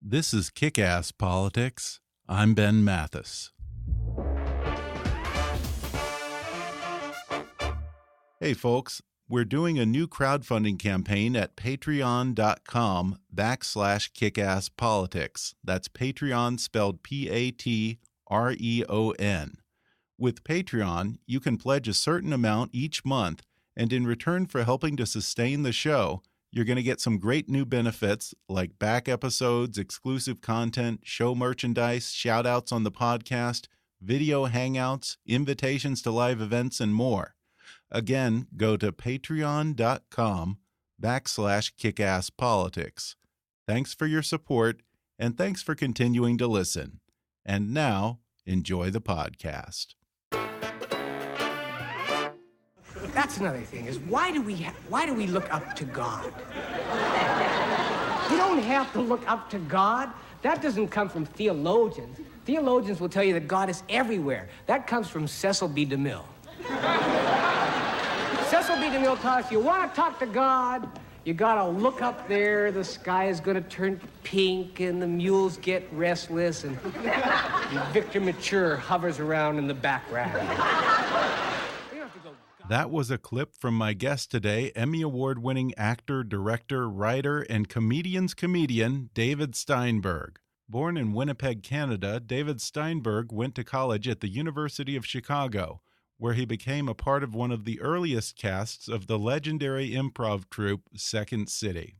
This is Kick-Ass Politics. I'm Ben Mathis. Hey folks, we're doing a new crowdfunding campaign at patreon.com/kickasspolitics. That's Patreon spelled Patreon. With Patreon, you can pledge a certain amount each month, and in return for helping to sustain the show, you're going to get some great new benefits like back episodes, exclusive content, show merchandise, shout-outs on the podcast, video hangouts, invitations to live events, and more. Again, go to patreon.com/kickasspolitics. Thanks for your support, and thanks for continuing to listen. And now, enjoy the podcast. That's another thing, is why do we look up to God? You don't have to look up to God. That doesn't come from theologians. Theologians will tell you that God is everywhere. That comes from Cecil B. DeMille. Cecil B. DeMille taught us, you want to talk to God, you got to look up there, the sky is going to turn pink, and the mules get restless, and Victor Mature hovers around in the background. That was a clip from my guest today, Emmy Award-winning actor, director, writer, and comedian's comedian, David Steinberg. Born in Winnipeg, Canada, David Steinberg went to college at the University of Chicago, where he became a part of one of the earliest casts of the legendary improv troupe Second City.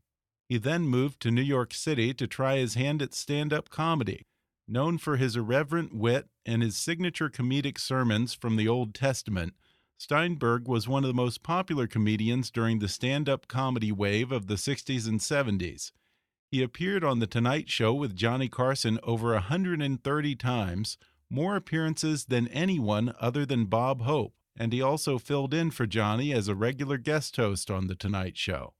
He then moved to New York City to try his hand at stand-up comedy. Known for his irreverent wit and his signature comedic sermons from the Old Testament, Steinberg was one of the most popular comedians during the stand-up comedy wave of the 60s and 70s. He appeared on The Tonight Show with Johnny Carson over 130 times, more appearances than anyone other than Bob Hope, and he also filled in for Johnny as a regular guest host on The Tonight Show.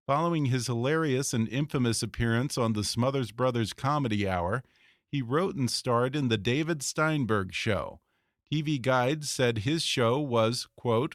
Following his hilarious and infamous appearance on the Smothers Brothers Comedy Hour, he wrote and starred in The David Steinberg Show. TV Guide said his show was, quote,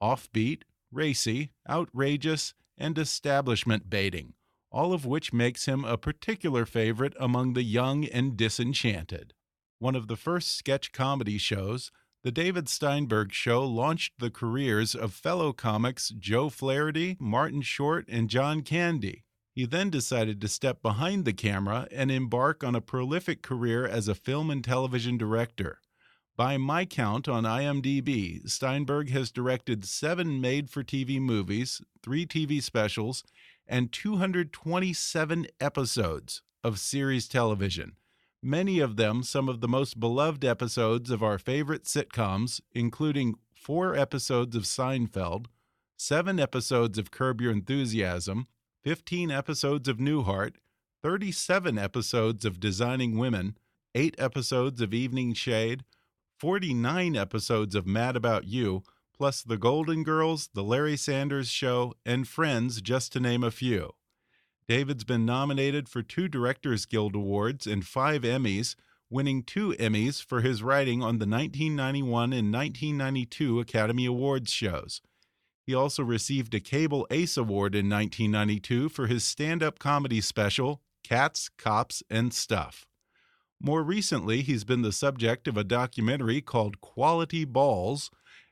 offbeat, racy, outrageous, and establishment baiting, all of which makes him a particular favorite among the young and disenchanted. One of the first sketch comedy shows, The David Steinberg Show launched the careers of fellow comics Joe Flaherty, Martin Short, and John Candy. He then decided to step behind the camera and embark on a prolific career as a film and television director. By my count on IMDb, Steinberg has directed 7 made-for-TV movies, 3 TV specials, and 227 episodes of series television. Many of them some of the most beloved episodes of our favorite sitcoms, including 4 episodes of Seinfeld, 7 episodes of Curb Your Enthusiasm, 15 episodes of Newhart, 37 episodes of Designing Women, 8 episodes of Evening Shade, 49 episodes of Mad About You, plus The Golden Girls, The Larry Sanders Show, and Friends, just to name a few. David's been nominated for 2 Directors Guild Awards and 5 Emmys, winning 2 Emmys for his writing on the 1991 and 1992 Academy Awards shows. He also received a Cable Ace Award in 1992 for his stand-up comedy special, Cats, Cops, and Stuff. More recently, he's been the subject of a documentary called Quality Balls,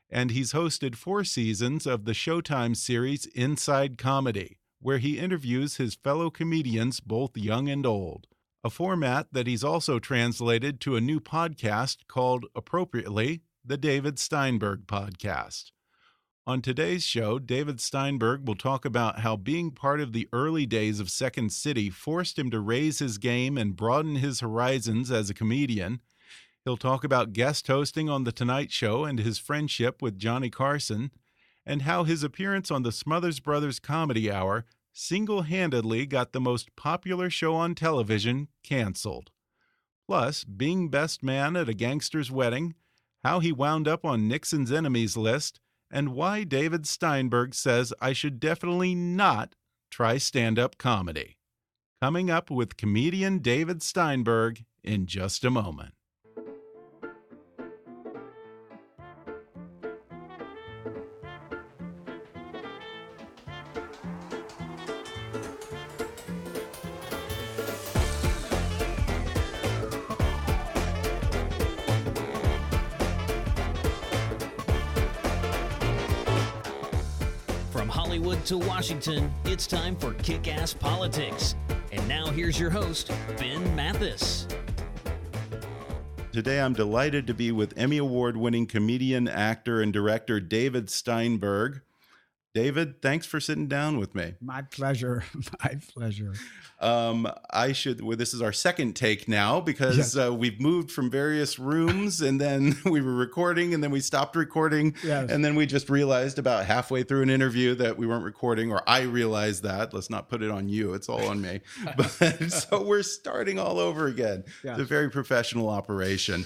and he's hosted 4 seasons of the Showtime series Inside Comedy, where he interviews his fellow comedians, both young and old, a format that he's also translated to a new podcast called, appropriately, The David Steinberg Podcast. On today's show, David Steinberg will talk about how being part of the early days of Second City forced him to raise his game and broaden his horizons as a comedian. He'll talk about guest hosting on The Tonight Show and his friendship with Johnny Carson, and how his appearance on the Smothers Brothers Comedy Hour single-handedly got the most popular show on television canceled. Plus, being best man at a gangster's wedding, how he wound up on Nixon's enemies list, and why David Steinberg says I should definitely not try stand-up comedy. Coming up with comedian David Steinberg in just a moment. Hollywood to Washington, it's time for Kick-Ass Politics. And now here's your host, Ben Mathis. Today I'm delighted to be with Emmy Award-winning comedian, actor, and director David Steinberg. David, thanks for sitting down with me. My pleasure. My pleasure. This is our second take now because we've moved from various rooms and then we were recording and then we stopped recording. Yes. And then we just realized about halfway through an interview that we weren't recording, or I realized that. Let's not put it on you. It's all on me. But so we're starting all over again. Yes. It's a very professional operation.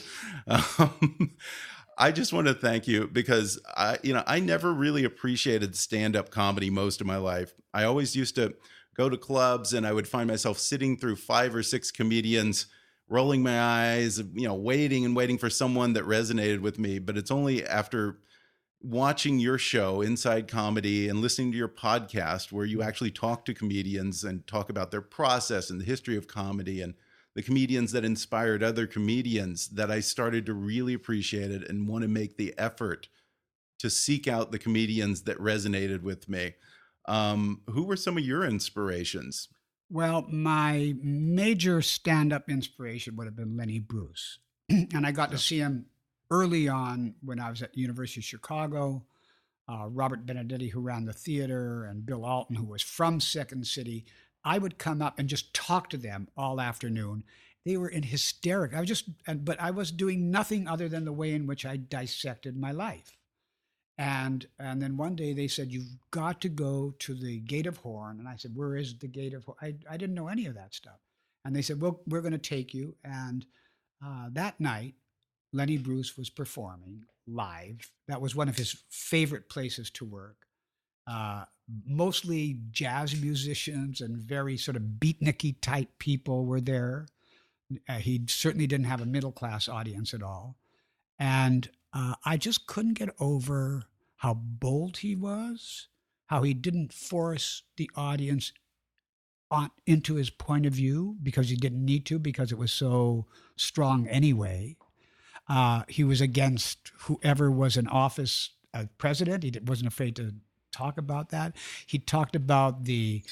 I just want to thank you because I never really appreciated stand-up comedy most of my life. I always used to go to clubs and I would find myself sitting through 5 or 6 comedians, rolling my eyes, waiting and waiting for someone that resonated with me. But it's only after watching your show, Inside Comedy, and listening to your podcast where you actually talk to comedians and talk about their process and the history of comedy and the comedians that inspired other comedians that I started to really appreciate it and want to make the effort to seek out the comedians that resonated with me. Who were some of your inspirations? Well, my major stand-up inspiration would have been Lenny Bruce. And I got to see him early on when I was at the University of Chicago. Robert Benedetti, who ran the theater, and Bill Alton, who was from Second City. I would come up and just talk to them all afternoon. They were in hysterics. But I was doing nothing other than the way in which I dissected my life. And then one day they said, "You've got to go to the Gate of Horn." And I said, "Where is the Gate of Horn?" I didn't know any of that stuff. And they said, "Well, we're going to take you." And that night, Lenny Bruce was performing live. That was one of his favorite places to work. Mostly jazz musicians and very sort of beatniky type people were there. He certainly didn't have a middle class audience at all. And I just couldn't get over how bold he was, how he didn't force the audience into his point of view because he didn't need to, because it was so strong anyway. He was against whoever was in office as president. He wasn't afraid to talk about that. He talked about the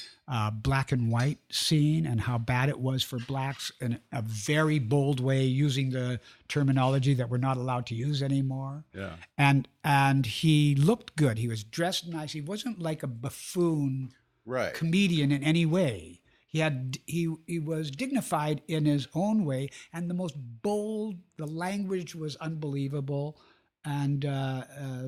black and white scene and how bad it was for blacks in a very bold way, using the terminology that we're not allowed to use anymore. Yeah. And he looked good. He was dressed nice. He wasn't like a buffoon comedian in any way. He was dignified in his own way, and the most bold. The language was unbelievable. And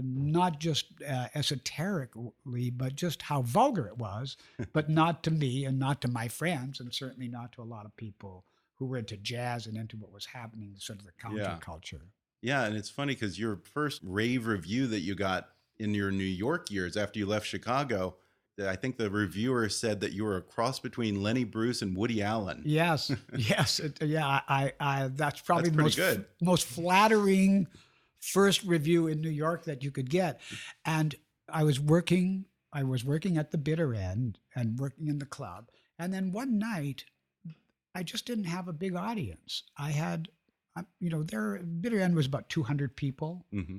not just esoterically, but just how vulgar it was, but not to me and not to my friends, and certainly not to a lot of people who were into jazz and into what was happening, sort of the counterculture. Yeah, and it's funny because your first rave review that you got in your New York years after you left Chicago, I think the reviewer said that you were a cross between Lenny Bruce and Woody Allen. Yes, yes. That's probably the most flattering first review in New York that you could get. And I was working at the bitter end and working in the club. And then one night, I just didn't have a big audience. I had, their bitter end was about 200 people. Mm-hmm.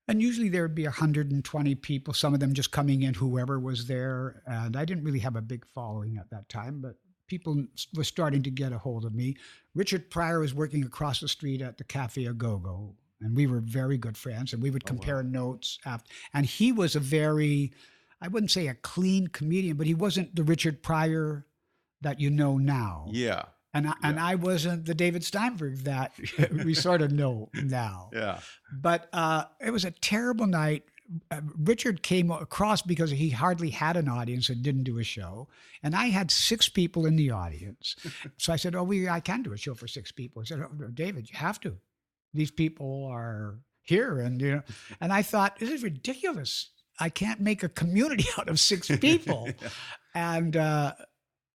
And usually there would be 120 people, some of them just coming in, whoever was there. And I didn't really have a big following at that time, but people were starting to get a hold of me. Richard Pryor was working across the street at the Cafe A Go-Go. And we were very good friends, and we would compare notes after. And he was a very, I wouldn't say a clean comedian, but he wasn't the Richard Pryor that you know now. Yeah. And I wasn't the David Steinberg that we sort of know now. Yeah. But it was a terrible night. Richard came across because he hardly had an audience and didn't do a show. And I had 6 people in the audience. So I said, I can do a show for 6 people. He said, "Oh, David, you have to. These people are here." And, and I thought, this is ridiculous. I can't make a community out of 6 people. Yeah.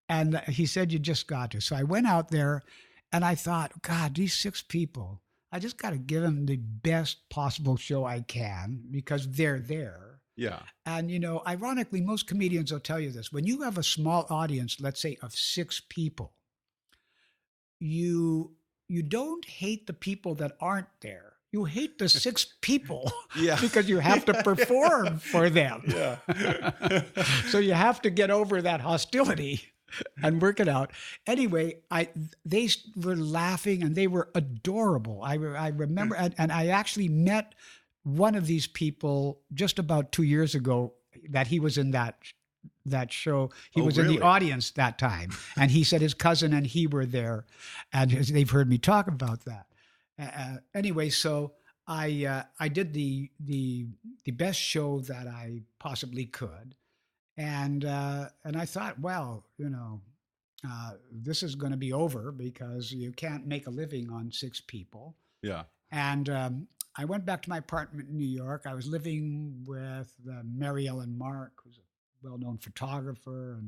And he said, "You just got to." So I went out there and I thought, God, these 6 people, I just got to give them the best possible show I can because they're there. Yeah. And, ironically, most comedians will tell you this. When you have a small audience, let's say of 6 people, you don't hate the people that aren't there. you hate the 6 people Yeah. because you have to perform for them. Yeah. So you have to get over that hostility and work it out. Anyway, they were laughing and they were adorable. I remember, and I actually met one of these people just about 2 years ago that he was in that show. He was in really? the audience that time, and he said his cousin and he were there, and they've heard me talk about that. Anyway, so I did the best show that I possibly could, and I thought, well, this is going to be over because you can't make a living on 6 people. Yeah. And I went back to my apartment in New York. I was living with Mary Ellen Mark, who's a well-known photographer,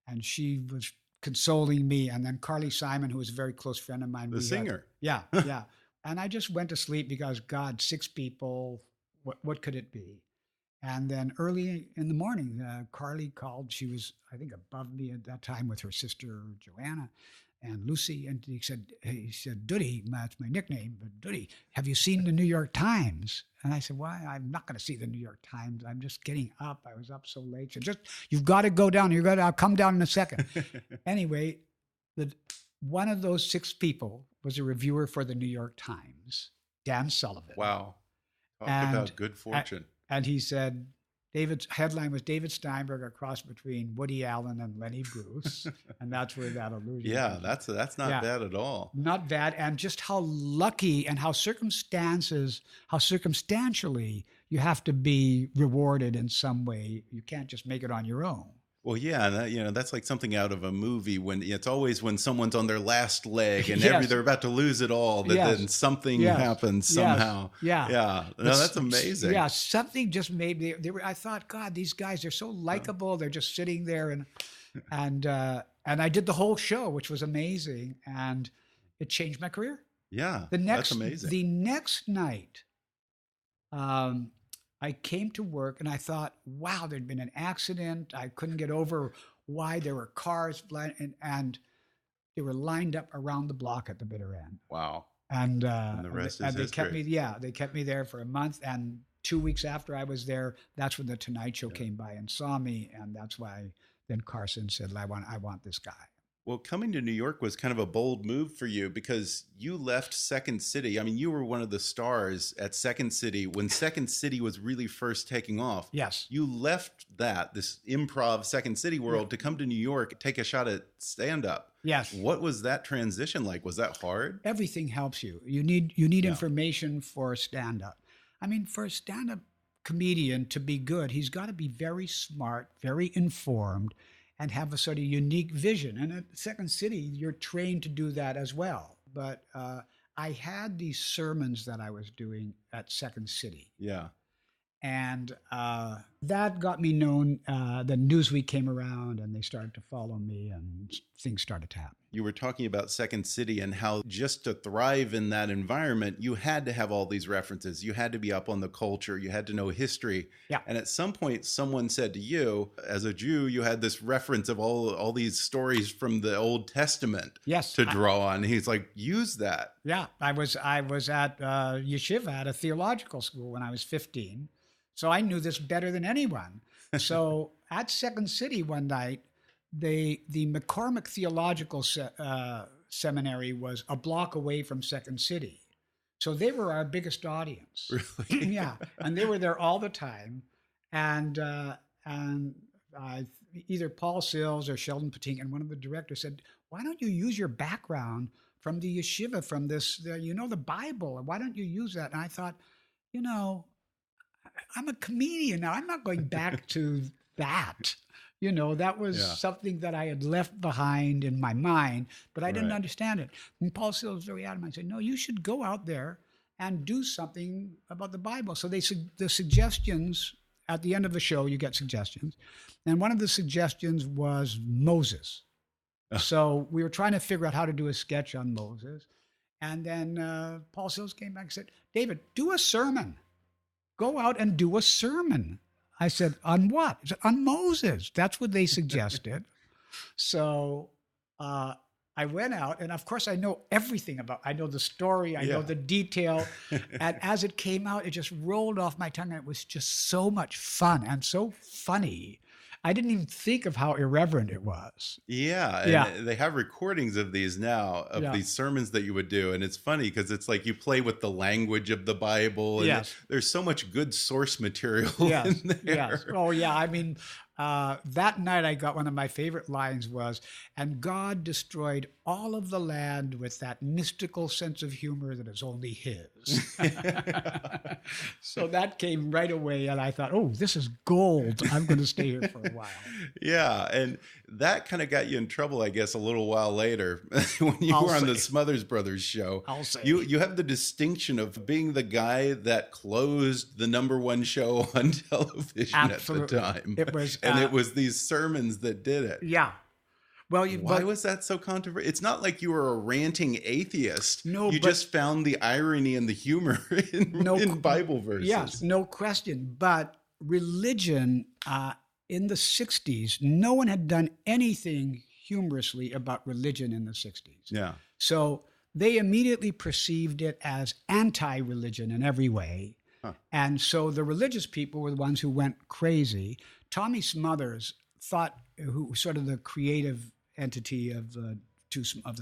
and she was consoling me. And then Carly Simon, who was a very close friend of mine. The singer. Yeah. And I just went to sleep because, God, 6 people, what could it be? And then early in the morning, Carly called. She was, I think, above me at that time with her sister, Joanna, and Lucy. And he said, Duddy, that's my nickname, but Duddy, have you seen the New York Times? And I said, why? I'm not going to see the New York Times. I'm just getting up. I was up so late. She said, you've got to go down. I'll come down in a second. Anyway, one of those 6 people was a reviewer for the New York Times, Dan Sullivan. Wow. Talk about good fortune. And he said, David's headline was David Steinberg, a cross between Woody Allen and Lenny Bruce. And that's where that allusion Yeah, that's not bad at all. Not bad. And just how lucky and how circumstantially you have to be rewarded in some way. You can't just make it on your own. Well, yeah, that's like something out of a movie when it's always when someone's on their last leg and Yes. they're about to lose it all, that then something happens somehow. Yes. Yeah. No, that's amazing. Yeah, something just made me. I thought, God, these guys are so likable. They're just sitting there, and I did the whole show, which was amazing, and it changed my career. Yeah, that's amazing. The next night, I came to work and I thought, wow, there'd been an accident. I couldn't get over why there were cars and they were lined up around the block at the bitter end. Wow. And the rest is history. They kept me there for a month. And 2 weeks after I was there, that's when the Tonight Show came by and saw me. And that's why then Carson said, I want this guy. Well, coming to New York was kind of a bold move for you because you left Second City. I mean, you were one of the stars at Second City when Second City was really first taking off. Yes. You left this improv Second City world to come to New York, take a shot at stand-up. Yes. What was that transition like? Was that hard? Everything helps you. You need information for stand-up. I mean, for a stand-up comedian to be good, he's got to be very smart, very informed, and have a sort of unique vision. And at Second City, you're trained to do that as well. But I had these sermons that I was doing at Second City. Yeah. And that got me known. The Newsweek came around and they started to follow me and things started to happen. You were talking about Second City and how just to thrive in that environment, you had to have all these references. You had to be up on the culture. You had to know history. Yeah. And at some point, someone said to you, as a Jew, you had this reference of all these stories from the Old Testament to draw on. He's like, use that. Yeah. I was at yeshiva at a theological school when I was 15. So I knew this better than anyone. So at Second City one night, the McCormick Theological Seminary was a block away from Second City. So they were our biggest audience. Really? Yeah. And they were there all the time. And either Paul Sills or Sheldon Patinkin, one of the directors said, why don't you use your background from the yeshiva, from this, the Bible? Why don't you use that? And I thought, I'm a comedian now. I'm not going back to that. That was something that I had left behind in my mind, but I didn't understand it. And Paul Sills was very adamant. I said, no, you should go out there and do something about the Bible. So the suggestions, at the end of the show, you get suggestions. And one of the suggestions was Moses. So we were trying to figure out how to do a sketch on Moses. And then Paul Sills came back and said, David, do a sermon. Go out and do a sermon. I said, on what? He said, on Moses. That's what they suggested. So I I went out, and of course I know everything I know the story, I know the detail. And as it came out, it just rolled off my tongue. And it was just so much fun and so funny. I didn't even think of how irreverent it was. Yeah. And they have recordings of these now, of these sermons that you would do. And it's funny because it's like you play with the language of the Bible. And there's so much good source material in there. Yes. Oh, yeah. I mean, that night I got one of my favorite lines was, and God destroyed all of the land with that mystical sense of humor that is only his. So that came right away. And I thought, oh, this is gold. I'm going to stay here for a while. Yeah. And that kind of got you in trouble, I guess, a little while later when you were on the Smothers Brothers show. I'll say. You have the distinction of being the guy that closed the #1 show on television at the time. It was, and it was these sermons that did it. Yeah. Well, why was that so controversial? It's not like you were a ranting atheist. No, you just found the irony and the humor in Bible verses. Yes, no question. But religion in the 60s, no one had done anything humorously about religion in the 60s. Yeah. So they immediately perceived it as anti-religion in every way. Huh. And so the religious people were the ones who went crazy. Tommy Smothers who sort of the creative entity of the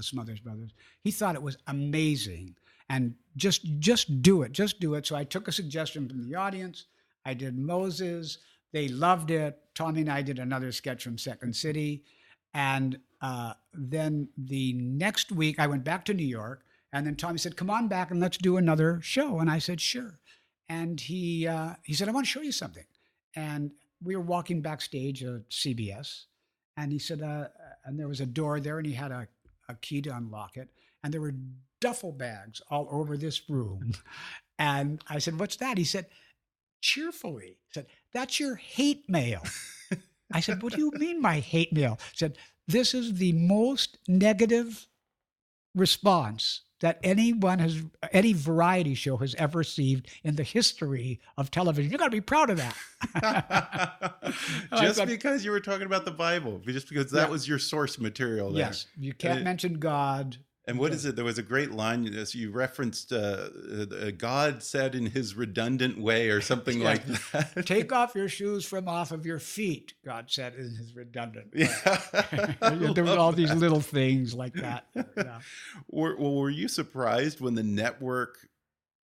Smothers Brothers, he thought it was amazing. And just do it. So I took a suggestion from the audience. I did Moses. They loved it. Tommy and I did another sketch from Second City. And then the next week, I went back to New York. And then Tommy said, come on back and let's do another show. And I said, sure. And he said, I want to show you something. And we were walking backstage at CBS. And he said, and there was a door there, and he had a key to unlock it. And there were duffel bags all over this room. And I said, what's that? He said, cheerfully, he said, that's your hate mail. I said, what do you mean by hate mail? He said, this is the most negative response that any variety show has ever received in the history of television. You got to be proud of that. Because you were talking about the Bible, just because that was your source material there. Yes, you can't mention God. And what is it? There was a great line as you referenced, God said in his redundant way or something like that. Take off your shoes from off of your feet, God said in his redundant way. There were all these little things like that. Yeah. Were you surprised when the network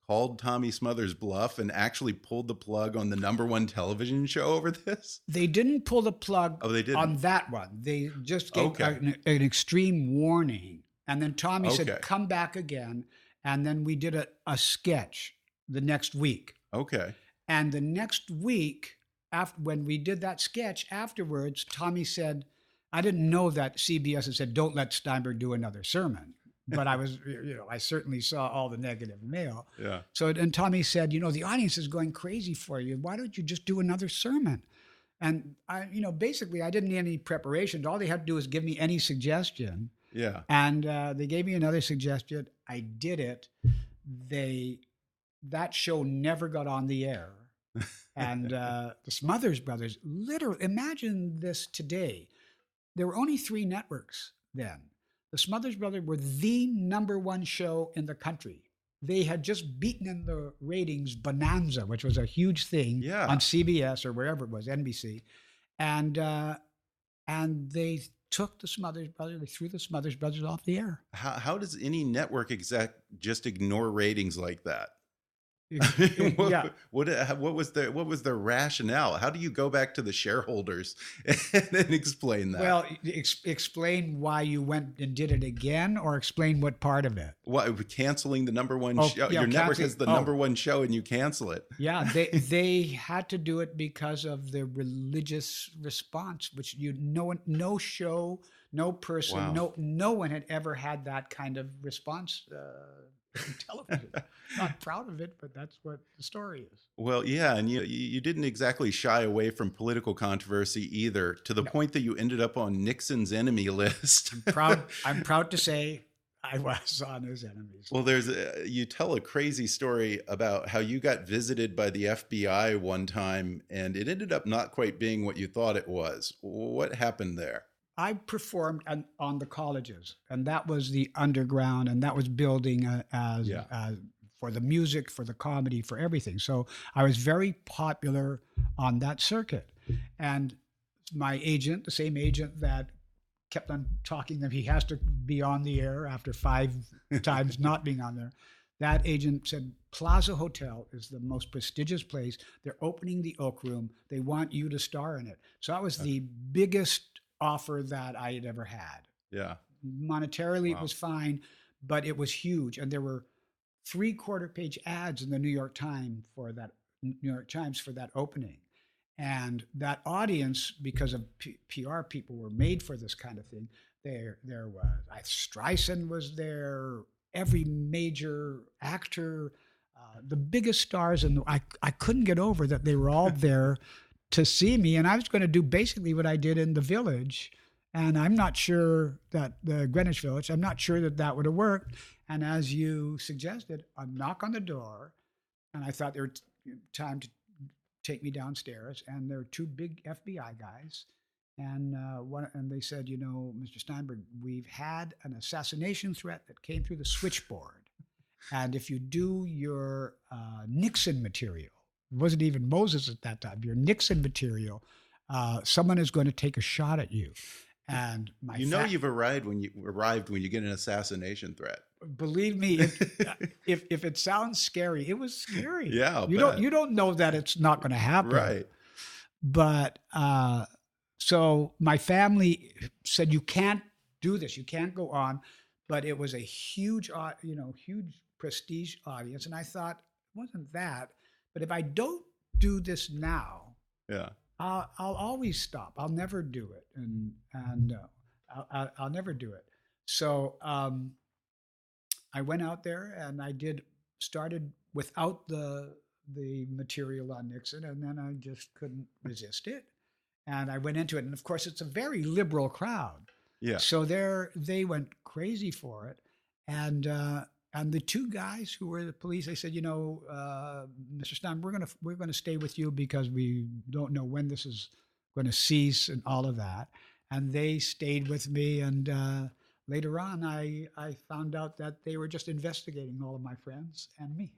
called Tommy Smothers' bluff and actually pulled the plug on the #1 television show over this? They didn't pull the plug on that one. They just gave an extreme warning. And then Tommy said, come back again. And then we did a sketch the next week. Okay. And the next week, when we did that sketch afterwards, Tommy said, I didn't know that CBS had said, don't let Steinberg do another sermon. But I was, I certainly saw all the negative mail. Yeah. So, and Tommy said, the audience is going crazy for you. Why don't you just do another sermon? And I, basically I didn't need any preparation. All they had to do was give me any suggestion. Yeah. And they gave me another suggestion. I did it. That show never got on the air. And the Smothers Brothers, literally, imagine this today. There were only 3 networks then. The Smothers Brothers were the #1 show in the country. They had just beaten in the ratings Bonanza, which was a huge thing on CBS or wherever it was, NBC. And they took the Smothers Brothers, they threw the Smothers Brothers off the air. How does any network exec just ignore ratings like that? What was their rationale? How do you go back to the shareholders and explain that? Well, explain why you went and did it again, or explain what part of it. What, canceling the #1 show? Your network has the #1 show and you cancel it. Yeah, they had to do it because of the religious response, which no show, no person, no one had ever had that kind of response. Television. Not proud of it, but that's what the story is. Well, yeah, and you didn't exactly shy away from political controversy either, to the point that you ended up on Nixon's enemy list. I'm proud to say I was on his enemies. Well, you tell a crazy story about how you got visited by the FBI one time, and it ended up not quite being what you thought it was. What happened there? I performed on the colleges, and that was the underground, and that was building as for the music, for the comedy, for everything. So I was very popular on that circuit. And my agent, the same agent that kept on talking that he has to be on the air after 5 times not being on there, that agent said, Plaza Hotel is the most prestigious place. They're opening the Oak Room. They want you to star in it. So that was the biggest offer that I had ever had. Yeah. Monetarily, it was fine, but it was huge. And there were 3-quarter-page ads in the New York Times for that opening. And that audience, because of PR people were made for this kind of thing, there was Streisand was there, every major actor, the biggest stars, and I couldn't get over that they were all there to see me, and I was going to do basically what I did in the Village, and I'm not sure that the Greenwich Village, I'm not sure that would have worked. And as you suggested, a knock on the door, and I thought there was time to take me downstairs, and there were 2 big FBI guys, and they said, Mr. Steinberg, we've had an assassination threat that came through the switchboard, and if you do your Nixon material, it wasn't even Moses at that time, your Nixon material, someone is going to take a shot at you. And you've arrived when you get an assassination threat. Believe me, if it sounds scary, it was scary. Yeah, you don't know that it's not going to happen, right? But so my family said, you can't do this, you can't go on. But it was a huge, huge prestige audience, and I thought, it wasn't that. But if I don't do this now, I'll always stop. I'll never do it, and I'll never do it. So I went out there and started without the material on Nixon, and then I just couldn't resist it, and I went into it. And of course, it's a very liberal crowd. Yeah. So they went crazy for it, and the 2 guys who were the police, they said, Mr. Stein, we're gonna stay with you because we don't know when this is going to cease and all of that. And they stayed with me, and later on, I found out that they were just investigating all of my friends and me.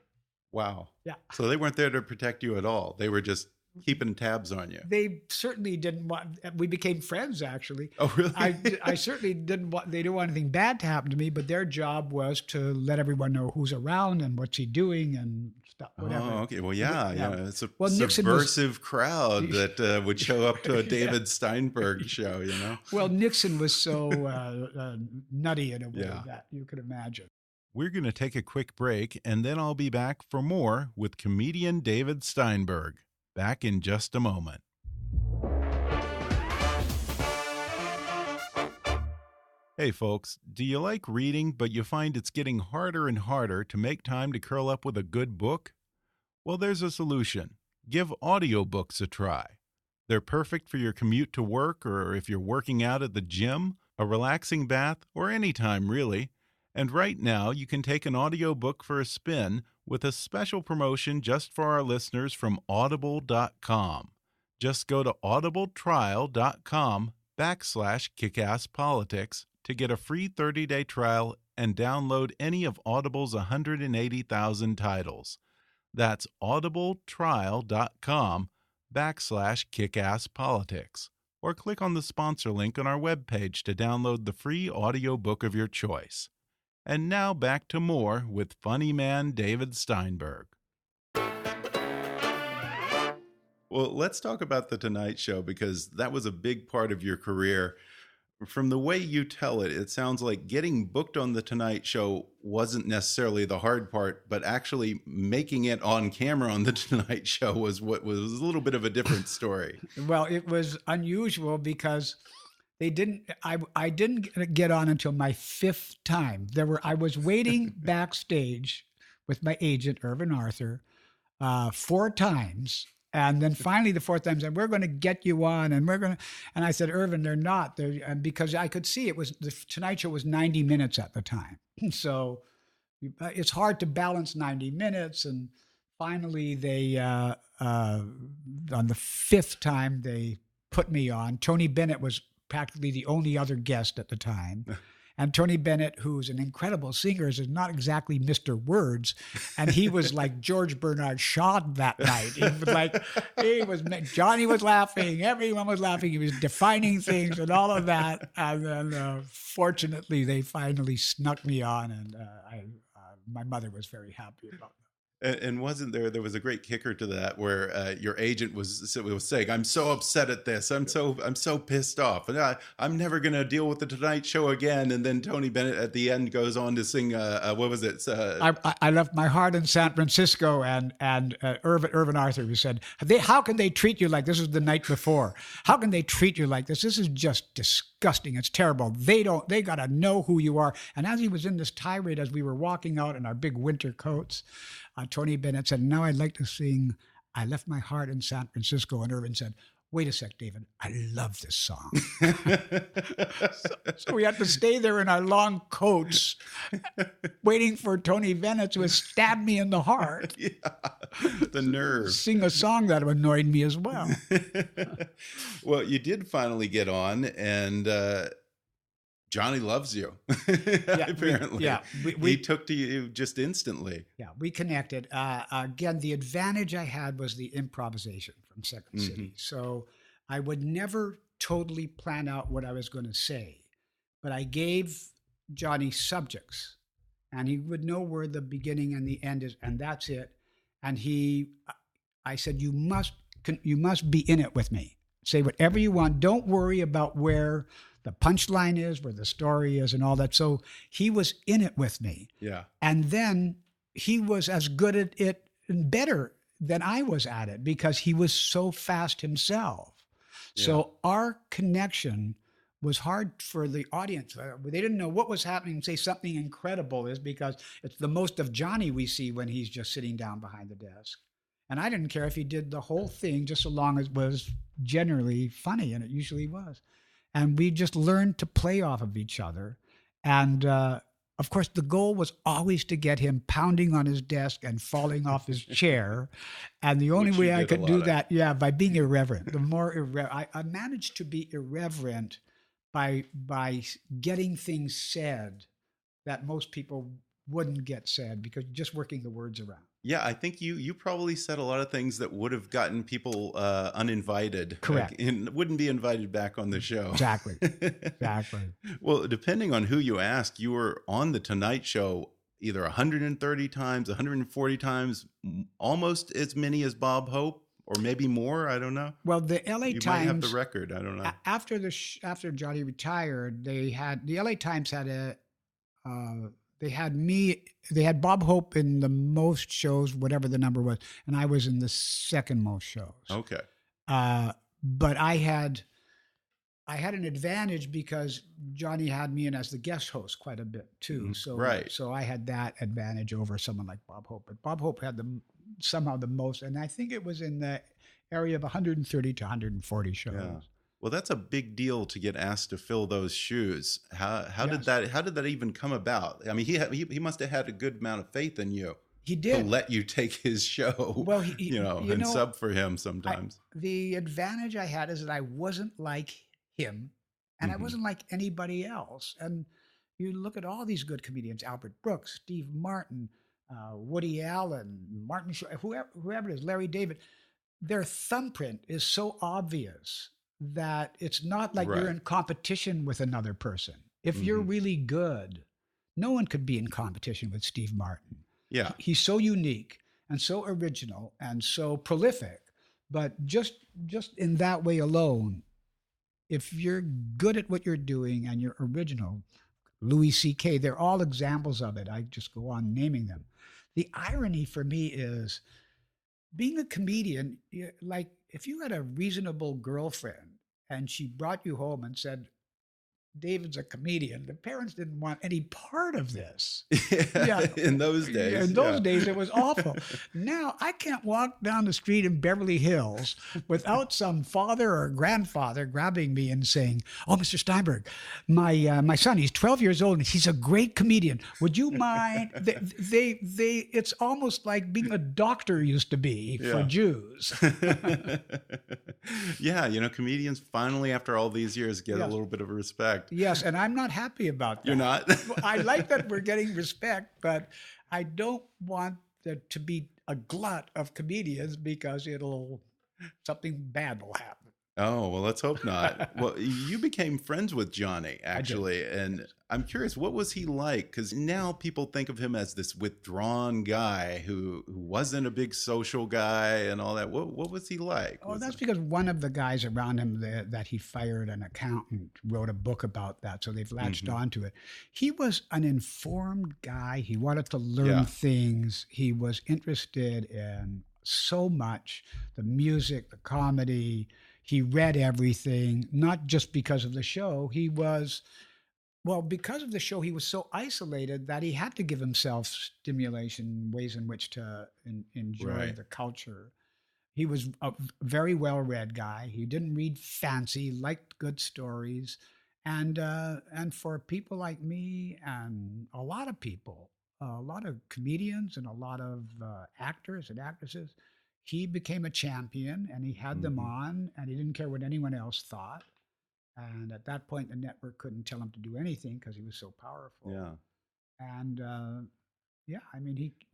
Wow. Yeah. So they weren't there to protect you at all. They were just keeping tabs on you. They certainly didn't want. We became friends, actually. Oh, really? I certainly didn't want. They didn't want anything bad to happen to me, but their job was to let everyone know who's around and what's he doing and stuff. Whatever. Oh, okay. Well, yeah. It's a Nixon subversive crowd that would show up to a David Steinberg show. Well, Nixon was so nutty in a way that you could imagine. We're going to take a quick break, and then I'll be back for more with comedian David Steinberg. Back in just a moment. Hey folks, do you like reading, but you find it's getting harder and harder to make time to curl up with a good book? Well, there's a solution. Give audiobooks a try. They're perfect for your commute to work, or if you're working out at the gym, a relaxing bath, or any time really. And right now, you can take an audiobook for a spin with a special promotion just for our listeners from Audible.com. Just go to audibletrial.com/kickasspolitics to get a free 30-day trial and download any of Audible's 180,000 titles. That's audibletrial.com/kickasspolitics. Or click on the sponsor link on our webpage to download the free audiobook of your choice. And now back to more with funny man David Steinberg. Well, let's talk about The Tonight Show, because that was a big part of your career. From the way you tell it, it sounds like getting booked on The Tonight Show wasn't necessarily the hard part, but actually making it on camera on The Tonight Show was what was a little bit of a different story. Well, it was unusual because I didn't get on until my 5th time. I was waiting backstage with my agent, Irvin Arthur, 4 times. And then finally the 4th time said, we're going to get you on. And I said, Irvin, they're not. Because I could see the Tonight Show was 90 minutes at the time. So it's hard to balance 90 minutes. And finally they, on the 5th time, they put me on. Tony Bennett was practically the only other guest at the time. And Tony Bennett, who's an incredible singer, is not exactly Mr. Words. And he was like George Bernard Shaw that night. Johnny was laughing. Everyone was laughing. He was defining things and all of that. And then fortunately, they finally snuck me on. And my mother was very happy about that. And wasn't there was a great kicker to that where your agent was saying, "I'm so upset at this. I'm so pissed off, and I'm never going to deal with the Tonight Show again." And then Tony Bennett at the end goes on to sing, what was it? I left my heart in San Francisco, and Irvin Arthur, who said, "How can they treat you like this?" Is the night before. How can they treat you like this? This is just disgusting. It's terrible. They got to know who you are. And as he was in this tirade, as we were walking out in our big winter coats, Tony Bennett said, "Now I'd like to sing I Left My Heart in San Francisco." And Irvin said, "Wait a sec, David, I love this song." so we had to stay there in our long coats waiting for Tony Bennett to stab me in the heart. Yeah, the nerve. Sing a song that annoyed me as well. Well, you did finally get on, and Johnny loves you, apparently. He took to you just instantly. Yeah, we connected. Again, the advantage I had was the improvisation from Second City. So I would never totally plan out what I was going to say, but I gave Johnny subjects, and he would know where the beginning and the end is, and that's it. And I said, you must be in it with me. Say whatever you want. Don't worry about where the punchline is, where the story is, and all that. So he was in it with me. Yeah. And then he was as good at it and better than I was at it because he was so fast himself. Yeah. So our connection was hard for the audience. They didn't know what was happening. Say something incredible is because it's the most of Johnny we see when he's just sitting down behind the desk. And I didn't care if he did the whole thing, just so long as it was generally funny, and it usually was. And we just learned to play off of each other. And of course, the goal was always to get him pounding on his desk and falling off his chair. And the only way I could do that, by being irreverent. The more I managed to be irreverent by getting things said that most people wouldn't get said because just working the words around. Yeah, I think you probably said a lot of things that would have gotten people uninvited. Correct. And wouldn't be invited back on the show. Exactly. Exactly. Well, depending on who you ask, you were on The Tonight Show either 130 times, 140 times, almost as many as Bob Hope, or maybe more. I don't know. Well, the LA Times. You might have the record. I don't know. After Johnny retired, the LA Times had they had Bob Hope in the most shows, whatever the number was, and I was in the second most shows. Okay. But I had an advantage because Johnny had me in as the guest host quite a bit too. So right. So I had that advantage over someone like Bob Hope. But Bob Hope had somehow the most, and I think it was in the area of 130 to 140 shows. Yeah. Well, that's a big deal to get asked to fill those shoes. How did that even come about? I mean, he must have had a good amount of faith in you. He did. To let you take his show. Well, and sub for him sometimes. The advantage I had is that I wasn't like him, and I wasn't like anybody else. And you look at all these good comedians: Albert Brooks, Steve Martin, Woody Allen, Martin Short, whoever it is, Larry David. Their thumbprint is so obvious that it's not like you're in competition with another person. If you're really good, no one could be in competition with Steve Martin. Yeah. He's so unique and so original and so prolific, but just in that way alone, if you're good at what you're doing and you're original, Louis C.K., they're all examples of it. I just go on naming them. The irony for me is being a comedian, like if you had a reasonable girlfriend and she brought you home and said, David's a comedian. The parents didn't want any part of this. Yeah, in those days. Yeah, in those days, it was awful. Now, I can't walk down the street in Beverly Hills without some father or grandfather grabbing me and saying, "Oh, Mr. Steinberg, my son, he's 12 years old and he's a great comedian. Would you mind?" It's almost like being a doctor used to be for Jews. Yeah, comedians finally, after all these years, get a little bit of respect. Yes, and I'm not happy about that. You're not? I like that we're getting respect, but I don't want there to be a glut of comedians because something bad will happen. Oh, well, let's hope not. Well, you became friends with Johnny, actually. And I'm curious, what was he like? Because now people think of him as this withdrawn guy who wasn't a big social guy and all that. What was he like? Oh, that's because one of the guys around him that he fired, an accountant, wrote a book about that. So they've latched onto it. He was an informed guy. He wanted to learn things. He was interested in so much, the music, the comedy. He read everything, not just because of the show. Because of the show, he was so isolated that he had to give himself stimulation, ways in which to enjoy the culture. He was a very well-read guy. He didn't read fancy, liked good stories. And for people like me and a lot of people, a lot of comedians and a lot of actors and actresses, he became a champion, and he had them on, and he didn't care what anyone else thought. And at that point, the network couldn't tell him to do anything because he was so powerful. Yeah. And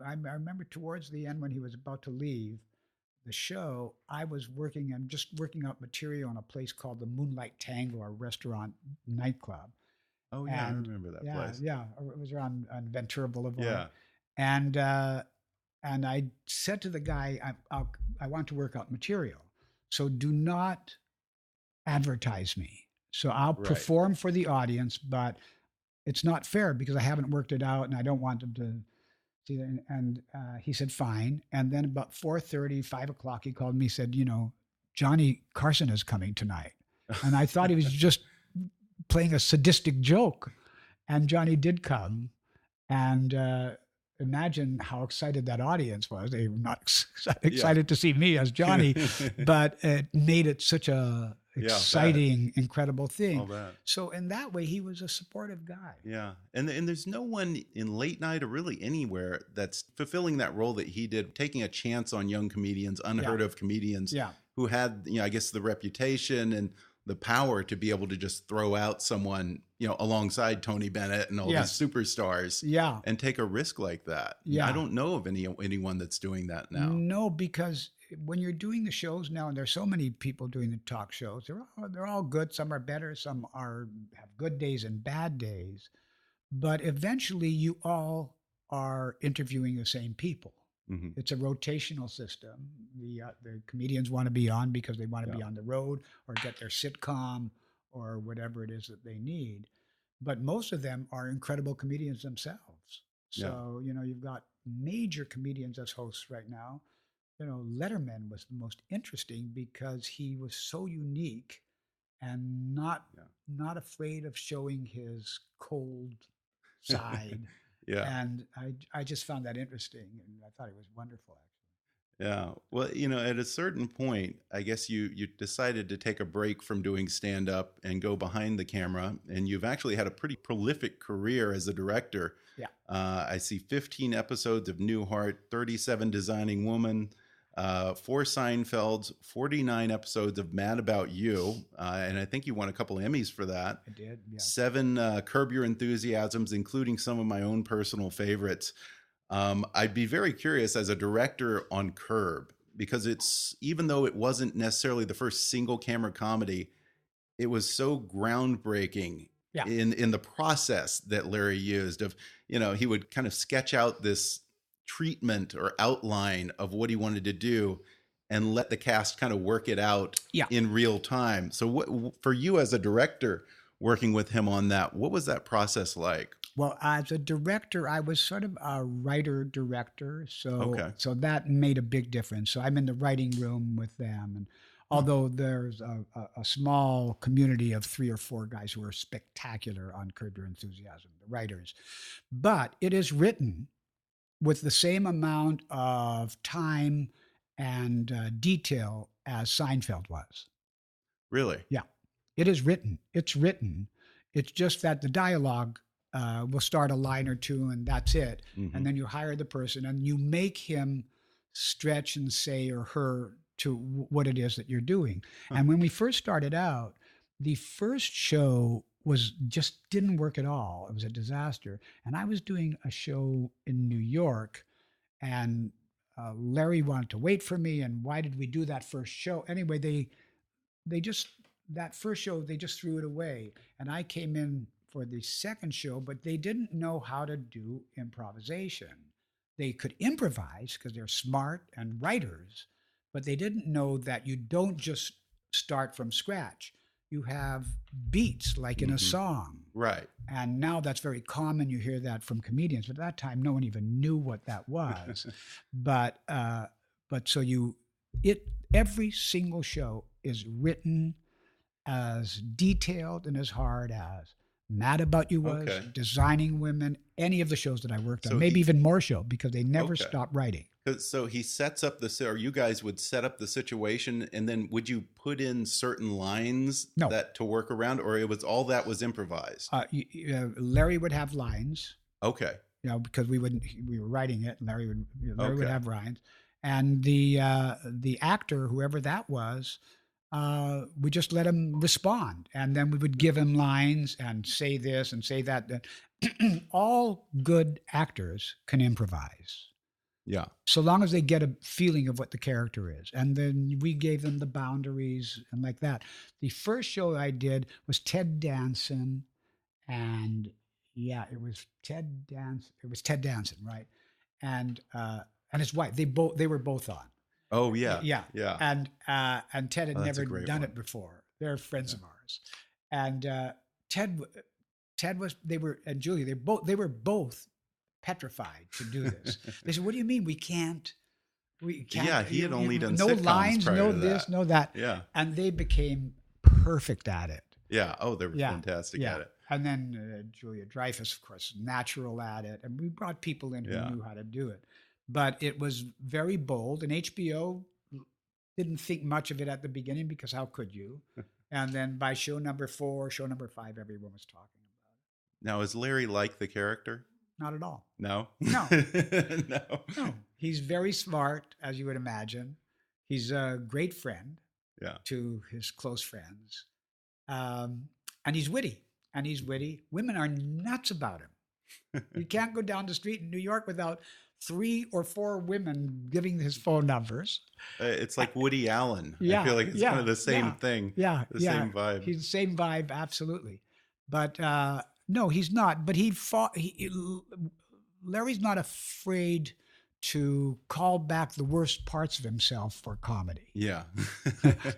I remember towards the end when he was about to leave the show, I was working out material on a place called the Moonlight Tango, a restaurant nightclub. Oh yeah, I remember that place. Yeah, it was around on Ventura Boulevard. Yeah. And I said to the guy, I want to work out material, so do not advertise me. So I'll perform for the audience, but it's not fair because I haven't worked it out and I don't want them to see that. And he said, fine. And then about 4:30, 5 o'clock, he called me, said, Johnny Carson is coming tonight. And I thought he was just playing a sadistic joke. And Johnny did come. And imagine how excited that audience was. They were not excited to see me as Johnny, but it made it such a exciting, incredible thing. So in that way, he was a supportive guy. Yeah. And there's no one in late night or really anywhere that's fulfilling that role that he did, taking a chance on young comedians, unheard of comedians who had, I guess, the reputation and the power to be able to just throw out someone, alongside Tony Bennett and all these superstars, and take a risk like that. Yeah. I don't know of anyone that's doing that now. No, because when you're doing the shows now, and there's so many people doing the talk shows, they're all good. Some are better, some have good days and bad days, but eventually you all are interviewing the same people. It's a rotational system. The comedians want to be on because they want to be on the road or get their sitcom or whatever it is that they need. But most of them are incredible comedians themselves. So, you've got major comedians as hosts right now. Letterman was the most interesting because he was so unique and not afraid of showing his cold side. And I just found that interesting, and I thought it was wonderful, actually. Yeah. Well, at a certain point, I guess you decided to take a break from doing stand-up and go behind the camera, and you've actually had a pretty prolific career as a director. Yeah. I see 15 episodes of Newhart, 37 Designing Woman, 4 Seinfelds, 49 episodes of Mad About You, and I think you won a couple Emmys for that. I did, yeah. 7 Curb Your Enthusiasms, including some of my own personal favorites. I'd be very curious as a director on Curb, because even though it wasn't necessarily the first single camera comedy, it was so groundbreaking in the process that Larry used of, he would kind of sketch out this treatment or outline of what he wanted to do and let the cast kind of work it out in real time. So what, for you as a director working with him on that, what was that process like? Well, as a director, I was sort of a writer-director, so that made a big difference. So I'm in the writing room with them, and Although there's a small community of 3 or 4 guys who are spectacular on Curb Your Enthusiasm, the writers. But it is written with the same amount of time and detail as Seinfeld was. Really? Yeah, it is written. It's written. It's just that the dialogue will start a line or two and that's it. Mm-hmm. And then you hire the person and you make him stretch and say or her to what it is that you're doing. Huh. And when we first started out, the first show just didn't work at all. It was a disaster. And I was doing a show in New York and Larry wanted to wait for me. And why did we do that first show? Anyway, that first show, they just threw it away. And I came in for the second show, but they didn't know how to do improvisation. They could improvise because they're smart and writers, but they didn't know that you don't just start from scratch. You have beats like in a song. Right. And now that's very common. You hear that from comedians, but at that time, no one even knew what that was. But so every single show is written as detailed and as hard as Mad About You was, Designing Women, any of the shows that I worked on, maybe even more show because they never stopped writing. So he sets up or you guys would set up the situation, and then would you put in certain lines that to work around, or it was all that was improvised? Larry would have lines. Okay. Because we were writing it, and Larry would have lines, and the actor, whoever that was, we just let him respond, and then we would give him lines and say this and say that. All good actors can improvise. Yeah. So long as they get a feeling of what the character is. And then we gave them the boundaries and like that. The first show I did was Ted Danson. And it was Ted Danson. It was Ted Danson, right? And his wife. They were both on. Oh, yeah. Yeah. Yeah. And Ted had never done it before. They're friends of ours. And Ted was, and Julia, they were both petrified to do this. They said, "What do you mean we can't?" Yeah, he had only done no sitcoms lines, prior no to this, that. no that. Yeah, and they became perfect at it. Yeah. Oh, they were fantastic at it. And then Julia Dreyfus, of course, natural at it, and we brought people in who knew how to do it. But it was very bold, and HBO didn't think much of it at the beginning because how could you? And then by show number 4, show number 5, everyone was talking about it. Now, is Larry like the character? Not at all. No? No. No. No. He's very smart, as you would imagine. He's a great friend to his close friends. And he's witty. Women are nuts about him. You can't go down the street in New York without 3 or 4 women giving his phone numbers. It's like Woody Allen. Yeah, I feel like it's kind of the same thing. Yeah. Same vibe. He's the same vibe, absolutely. But no, he's not. But Larry's not afraid to call back the worst parts of himself for comedy. Yeah.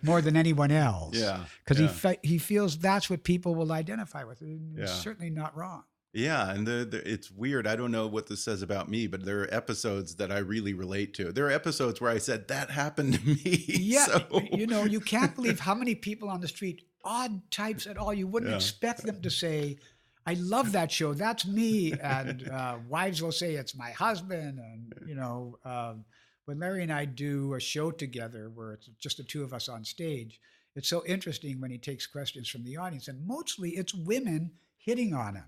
More than anyone else. Yeah. Because he feels that's what people will identify with. It's certainly not wrong. Yeah, and it's weird. I don't know what this says about me, but there are episodes that I really relate to. There are episodes where I said, that happened to me. Yeah, So. you can't believe how many people on the street, odd types at all, you wouldn't expect them to say, I love that show, that's me. And wives will say, it's my husband. And, when Larry and I do a show together where it's just the two of us on stage, it's so interesting when he takes questions from the audience. And mostly it's women hitting on him.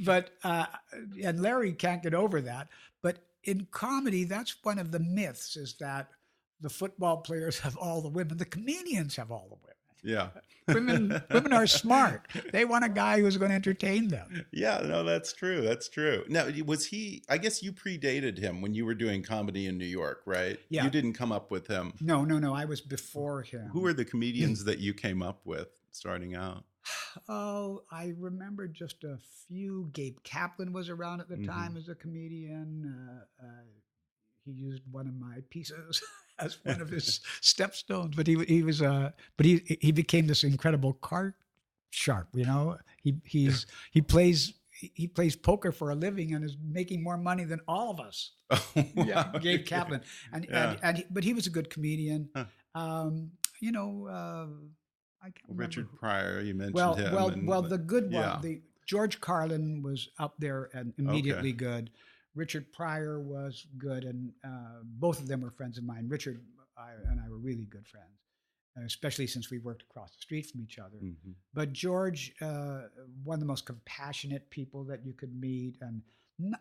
but and Larry can't get over that. But in comedy, that's one of the myths, is that the football players have all the women, the comedians have all the women. Yeah. Women are smart. They want a guy who's going to entertain them. Yeah, no, that's true. That's true. Now, I guess you predated him when you were doing comedy in New York, right? Yeah. You didn't come up with him. No. I was before him. Who were the comedians that you came up with starting out? Oh, I remember just a few. Gabe Kaplan was around at the time as a comedian. He used one of my pieces as one of his stepstones, but he became this incredible card sharp. He plays poker for a living and is making more money than all of us. Oh, wow. Yeah, Gabe Kaplan, but he was a good comedian. You know, I can't remember. Richard Pryor, you mentioned Well, him. the good one. yeah. The George Carlin was up there and immediately good. Richard Pryor was good, and both of them were friends of mine. Richard and I were really good friends, especially since we worked across the street from each other. Mm-hmm. But George, one of the most compassionate people that you could meet, and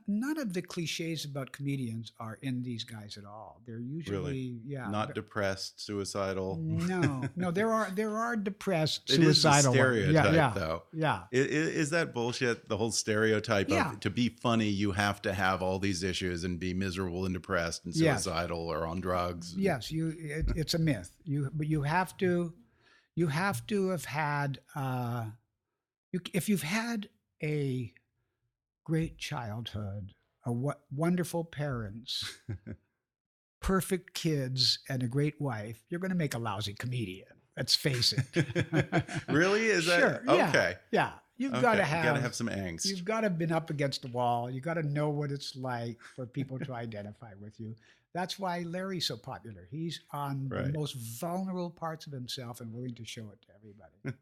none of the cliches about comedians are in these guys at all. They're usually not depressed, suicidal. No, there are depressed, it is a suicidal. stereotype, though. Yeah. Is that bullshit? The whole stereotype of to be funny, you have to have all these issues and be miserable and depressed and suicidal or on drugs. Yes, it's a myth. But you have to have had if you've had a great childhood, wonderful parents, perfect kids, and a great wife, you're going to make a lousy comedian. Let's face it. Really? Is that sure? okay? Yeah. You've got to have some angst. You've got to have been up against the wall. You've got to know what it's like for people to identify with you. That's why Larry's so popular. He's on the most vulnerable parts of himself and willing to show it to everybody.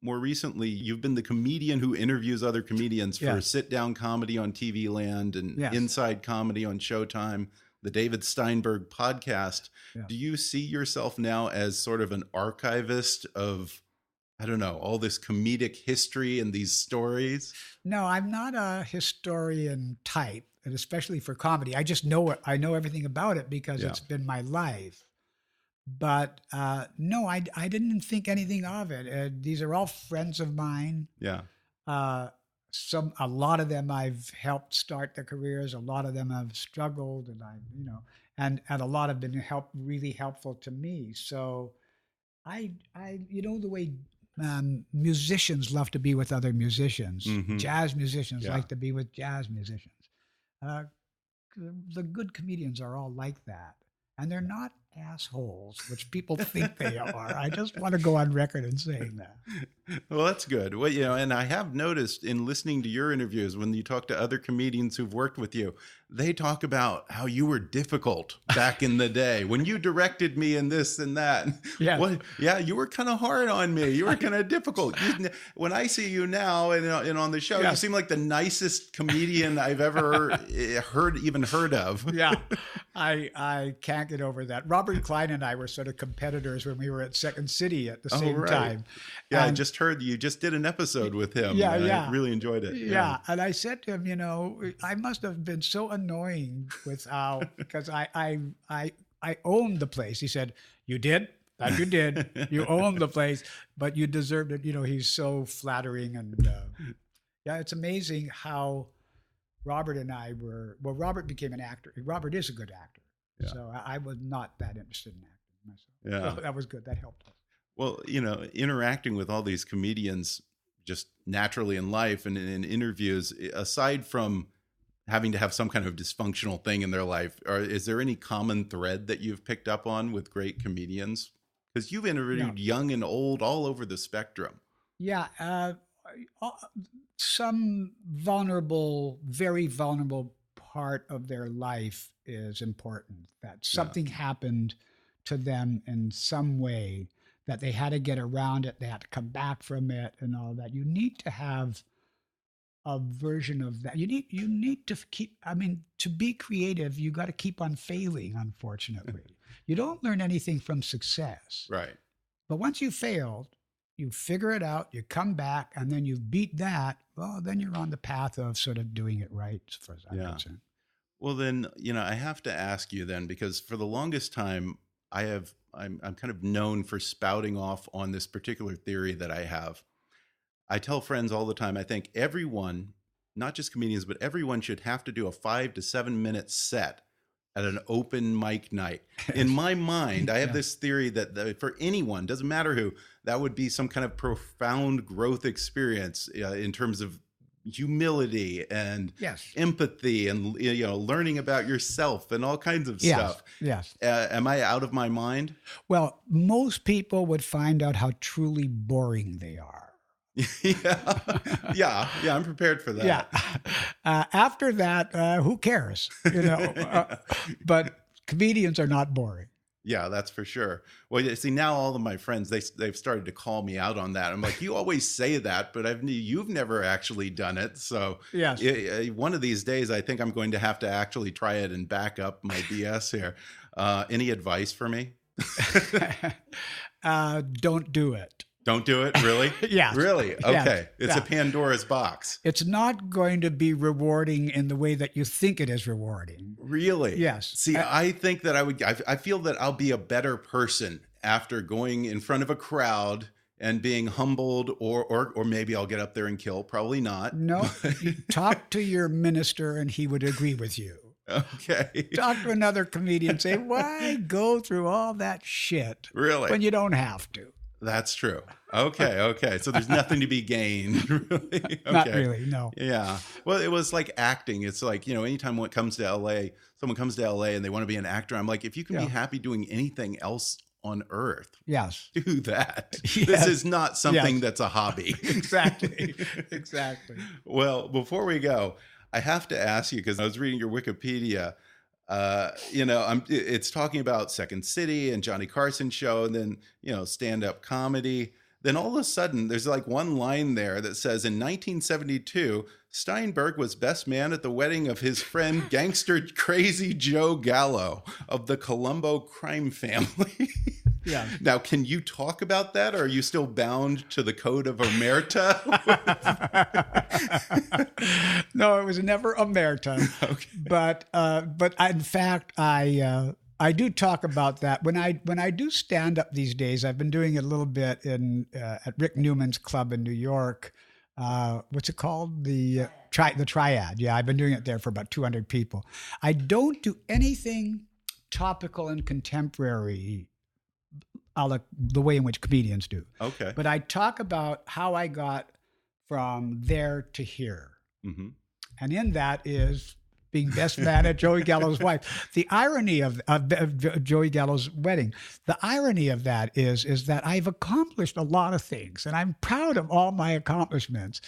More recently, you've been the comedian who interviews other comedians for sit-down comedy on TV Land and Inside Comedy on Showtime, the David Steinberg podcast. Yeah. Do you see yourself now as sort of an archivist of, I don't know, all this comedic history and these stories? No, I'm not a historian type. And especially for comedy, I just know it. I know everything about it because it's been my life. But no, I didn't think anything of it. These are all friends of mine. Yeah. A lot of them I've helped start their careers. A lot of them have struggled, and a lot have been really helpful to me. So, I the way musicians love to be with other musicians. Mm-hmm. Jazz musicians like to be with jazz musicians. The good comedians are all like that, and they're not assholes, which people think they are. I just want to go on record in saying that. Well, that's good. Well, and I have noticed in listening to your interviews, when you talk to other comedians who've worked with you, they talk about how you were difficult back in the day when you directed me in this and that. Yeah. You were kind of hard on me. You were kind of difficult. When I see you now and on the show, you seem like the nicest comedian I've ever heard of. Yeah. I can't get over that. Robert Klein and I were sort of competitors when we were at Second City at the same time. Yeah, I just heard you just did an episode with him. I really enjoyed it. Yeah. And I said to him, I must have been so annoying with how, because I owned the place. He said, "You did? That you did. You owned the place, but you deserved it." He's so flattering. And it's amazing how Robert and I were, Robert became an actor. Robert is a good actor. Yeah. So I was not that interested in acting myself. Yeah. So that was good. That helped us. Well, interacting with all these comedians just naturally in life and in interviews, aside from having to have some kind of dysfunctional thing in their life, is there any common thread that you've picked up on with great comedians? Because you've interviewed young and old all over the spectrum. Yeah. Some very vulnerable part of their life is important. That something happened to them in some way that they had to get around it, they had to come back from it and all that. You need to have a version of that. You need to keep, to be creative, you got to keep on failing, unfortunately. You don't learn anything from success. Right. But once you failed, you figure it out, you come back, and then you beat that, well, then you're on the path of sort of doing it right, as far as I'm concerned. Well, then, I have to ask you then, because for the longest time, I'm kind of known for spouting off on this particular theory that I have. I tell friends all the time, I think everyone, not just comedians, but everyone should have to do a 5 to 7 minute set at an open mic night. In my mind, I have this theory that for anyone, doesn't matter who, that would be some kind of profound growth experience in terms of humility and empathy and learning about yourself and all kinds of stuff. Yes. Am I out of my mind? Well, most people would find out how truly boring they are. Yeah, I'm prepared for that. Yeah. After that, who cares? But comedians are not boring. Yeah, that's for sure. Well, you see, now all of my friends, they've started to call me out on that. I'm like, you always say that, but you've never actually done it. So Yes. One of these days, I think I'm going to have to actually try it and back up my BS here. Any advice for me? Don't do it. Don't do it? Really? Yes. Really? Okay. Yes. It's Yeah. a Pandora's box. It's not going to be rewarding in the way that you think it is rewarding. Really? Yes. See, I think that I feel that I'll be a better person after going in front of a crowd and being humbled, or maybe I'll get up there and kill. Probably not. No, you talk to your minister and he would agree with you. Okay. Talk to another comedian, say, why go through all that shit Really? when you don't have to? That's true. Okay. So there's nothing to be gained, really. Okay. Not really, no. Yeah. Well, it was like acting. It's like, anytime when it comes to LA, someone comes to LA and they want to be an actor, I'm like, if you can be happy doing anything else on earth, Yes. do that. Yes. This is not something Yes. that's a hobby. Exactly. Exactly. Well, before we go, I have to ask you, because I was reading your Wikipedia, it's talking about Second City and Johnny Carson show, and then, stand-up comedy. Then all of a sudden, there's like one line there that says, in 1972, Steinberg was best man at the wedding of his friend, gangster crazy Joe Gallo of the Colombo crime family. Yeah. Now, can you talk about that, or are you still bound to the code of omerta? No, it was never omerta. Okay. But in fact, I do talk about that when I do stand up these days. I've been doing it a little bit at Rick Newman's club in New York. What's it called? The Triad. Yeah, I've been doing it there for about 200 people. I don't do anything topical and contemporary, the way in which comedians do. Okay. But I talk about how I got from there to here. Mm-hmm. And in that is being best man at Joey Gallo's wife. The irony of Joey Gallo's wedding, the irony of that is that I've accomplished a lot of things, and I'm proud of all my accomplishments.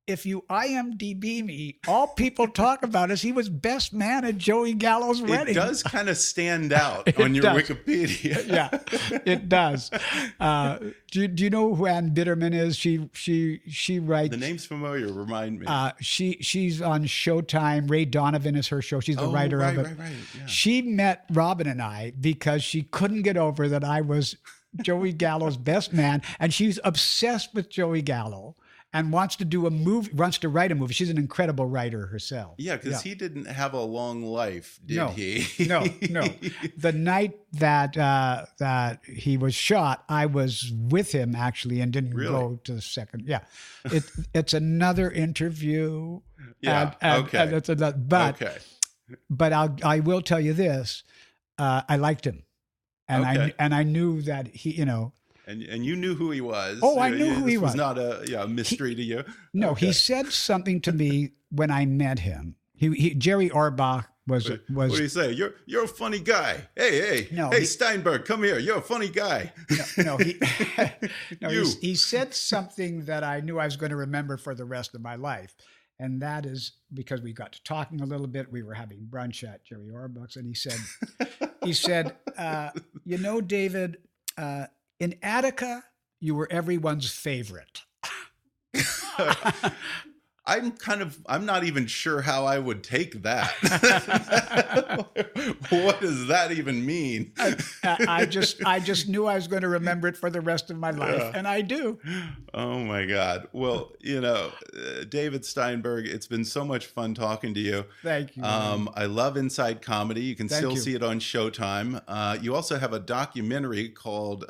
If you IMDb me, all people talk about is he was best man at Joey Gallo's wedding. It does kind of stand out on your does. Wikipedia. Yeah, it does. Do you know who Ann Bitterman is? She writes. The name's familiar. Remind me. She's on Showtime. Ray Donovan is her show. She's the writer of it. Right. Yeah. She met Robin and I because she couldn't get over that I was Joey Gallo's best man, and she's obsessed with Joey Gallo and wants to write a movie. She's an incredible writer herself. Yeah, because he didn't have a long life, did he? No. The night that he was shot, I was with him actually and didn't go to the second. Yeah, it's another interview. Yeah. Okay. And it's another, but I will tell you this: I liked him, and I knew that he, And you knew who he was. Oh, I knew who he was. This was not a mystery to you. No, Okay. he said something to me when I met him. Jerry Orbach was. What do you say? You're a funny guy. Hey, Steinberg, come here. You're a funny guy. He said something that I knew I was going to remember for the rest of my life. And that is because we got to talking a little bit. We were having brunch at Jerry Orbach's, and he said, David, in Attica, you were everyone's favorite. I'm not even sure how I would take that. What does that even mean? I just knew I was going to remember it for the rest of my life, and I do. Oh my God. Well, David Steinberg, it's been so much fun talking to you. Thank you. I love Inside Comedy. You can still see it on Showtime. You also have a documentary called,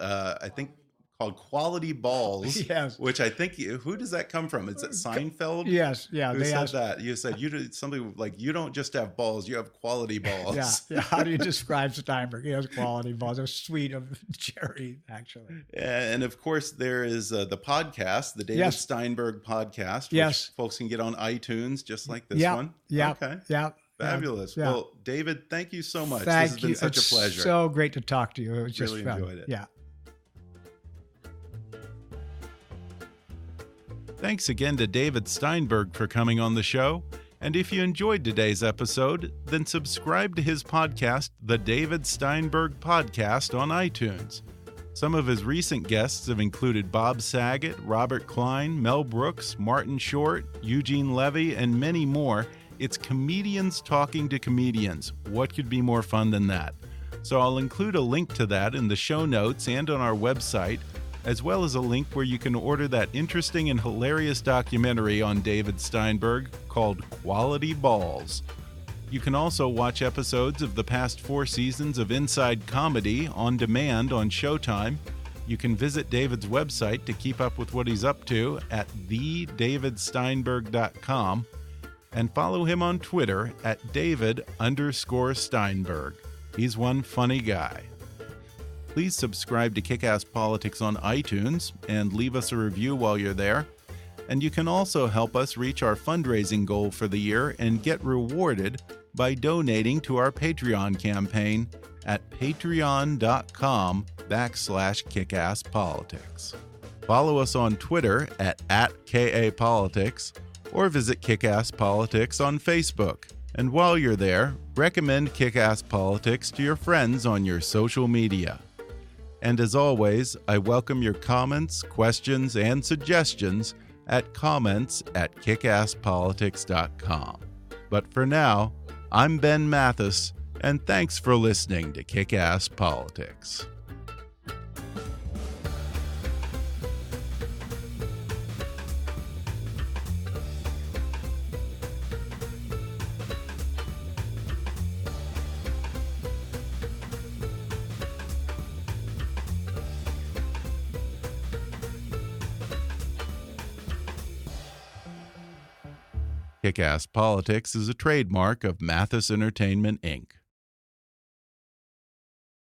called Quality Balls, yes. Which I think, who does that come from? Is it Seinfeld? Yes, yeah. Who said that? You said you did something like, you don't just have balls, you have quality balls. Yeah. How do you describe Steinberg? He has quality balls. They're sweet of Jerry, actually. And of course, there is the podcast, the David Steinberg podcast, which folks can get on iTunes, just like this one. Yeah. Okay. Yeah. Fabulous. Yeah. Well, David, thank you so much. Thank this has been such a pleasure. It's so great to talk to you. It was just really fun. Enjoyed it. Yeah. Thanks again to David Steinberg for coming on the show. And if you enjoyed today's episode, then subscribe to his podcast, The David Steinberg Podcast, on iTunes. Some of his recent guests have included Bob Saget, Robert Klein, Mel Brooks, Martin Short, Eugene Levy, and many more. It's comedians talking to comedians. What could be more fun than that? So I'll include a link to that in the show notes and on our website, as well as a link where you can order that interesting and hilarious documentary on David Steinberg called Quality Balls. You can also watch episodes of the past 4 seasons of Inside Comedy on demand on Showtime. You can visit David's website to keep up with what he's up to at thedavidsteinberg.com and follow him on Twitter at David_Steinberg. He's one funny guy. Please subscribe to Kick-Ass Politics on iTunes and leave us a review while you're there. And you can also help us reach our fundraising goal for the year and get rewarded by donating to our Patreon campaign at patreon.com/kickAssPolitics. Follow us on Twitter at @KAPolitics or visit Kick-Ass Politics on Facebook. And while you're there, recommend Kick-Ass Politics to your friends on your social media. And as always, I welcome your comments, questions, and suggestions at comments@kickasspolitics.com. But for now, I'm Ben Mathis, and thanks for listening to Kick-Ass Politics. Kick-Ass Politics is a trademark of Mathis Entertainment, Inc.